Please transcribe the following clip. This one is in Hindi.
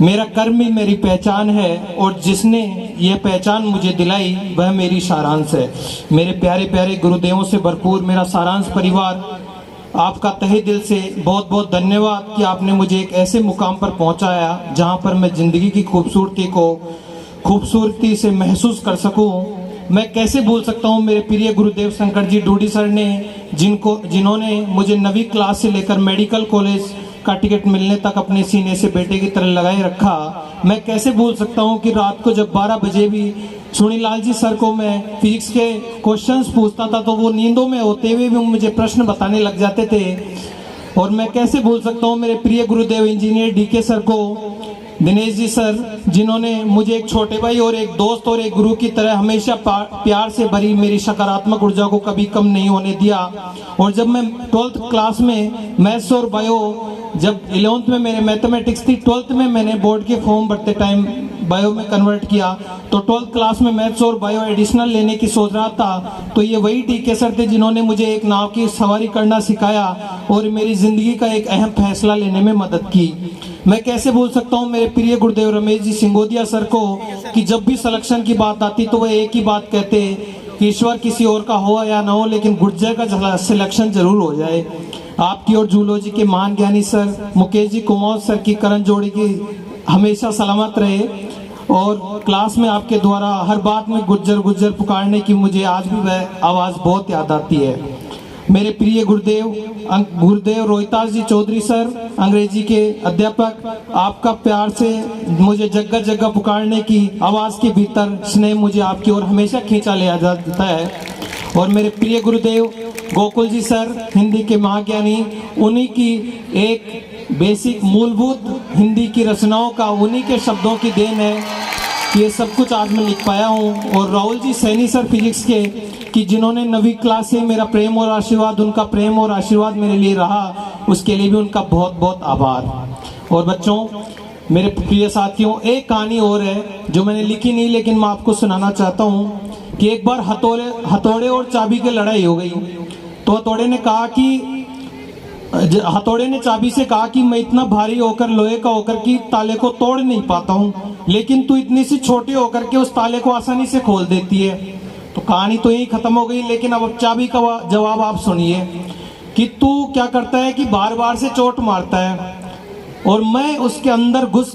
मेरा कर्म ही मेरी पहचान है और जिसने यह पहचान मुझे दिलाई वह मेरी सारांश है। मेरे प्यारे प्यारे गुरुदेवों से भरपूर मेरा सारांश परिवार, आपका तहे दिल से बहुत बहुत धन्यवाद कि आपने मुझे एक ऐसे मुकाम पर पहुंचाया जहां पर मैं जिंदगी की खूबसूरती से महसूस कर सकूं। मैं कैसे भूल सकता हूं मेरे प्रिय गुरुदेव शंकर जी डूडी सर ने, जिन्होंने मुझे 9वीं क्लास से लेकर मेडिकल कॉलेज का टिकट मिलने तक अपने सीने से बेटे की तरह लगाए रखा। मैं कैसे भूल सकता हूं कि रात को जब 12 बजे भी सुनीलाल जी सर को मैं फिजिक्स के क्वेश्चंस पूछता था तो वो नींदों में होते हुए भी मुझे प्रश्न बताने लग जाते थे। और मैं कैसे भूल सकता हूं मेरे प्रिय गुरुदेव इंजीनियर डीके सर को, दिनेश जी सर, जिन्होंने मुझे एक छोटे भाई और एक दोस्त और एक गुरु की तरह हमेशा प्यार से भरी मेरी सकारात्मक ऊर्जा को कभी कम नहीं होने दिया। और जब मैं 12th क्लास में मैथ्स और बायो, जब 11th में मेरे मैथमेटिक्स थी, 12th में मैंने बोर्ड के फॉर्म भरते टाइम बायो में कन्वर्ट किया, तो 12th क्लास में मैथ्स और बायो एडिशनल लेने की सोच रहा था। तो ये वही टीके सर थे जिन्होंने मुझे एक नाव की सवारी करना सिखाया और मेरी जिंदगी का एक अहम फैसला लेने में मदद की। मैं कैसे भूल सकता हूँ मेरे प्रिय गुरुदेव रमेश जी सिंगोदिया सर को, कि जब भी सिलेक्शन की बात आती तो वह एक ही बात कहते कि ईश्वर किसी और का हो या ना हो, लेकिन गुर्जर का सिलेक्शन जरूर हो जाए। आपकी और जूलॉजी के महान ज्ञानी सर मुकेश जी कुमार सर की करण जोड़ी की हमेशा सलामत रहे। और क्लास में आपके द्वारा हर बात में गुर्जर गुर्जर पुकारने की मुझे आज भी वह आवाज़ बहुत याद आती है। मेरे प्रिय गुरुदेव रोहितास जी चौधरी सर, अंग्रेजी के अध्यापक, आपका प्यार से मुझे जगह जगह पुकारने की आवाज़ के भीतर स्नेह मुझे आपकी ओर हमेशा खींचा ले जाता है। और मेरे प्रिय गुरुदेव गोकुल जी सर, हिंदी के महाज्ञानी, उन्हीं की एक बेसिक मूलभूत हिंदी की रचनाओं का, उन्हीं के शब्दों की देन है कि ये सब कुछ आज मैं लिख पाया हूँ। और राहुल जी सैनी सर फिजिक्स के, कि जिन्होंने 9वीं क्लास से मेरा प्रेम और आशीर्वाद, उनका प्रेम और आशीर्वाद मेरे लिए रहा, उसके लिए भी उनका बहुत बहुत आभार। और बच्चों, मेरे प्रिय साथियों, एक कहानी और है जो मैंने लिखी नहीं लेकिन मैं आपको सुनाना चाहता हूँ। कि एक बार हथौड़े और चाबी की लड़ाई हो गई। तो हथौड़े ने चाबी से कहा कि मैं इतना भारी होकर, लोहे का होकर कि ताले को तोड़ नहीं पाता हूँ, लेकिन तू इतनी सी छोटी होकर के उस ताले को आसानी से खोल देती है। तो कहानी तो यही खत्म हो गई, लेकिन अब चाबी का जवाब आप सुनिए कि तू क्या करता है कि बार बार से चोट मारता है और मैं उसके अंदर घुस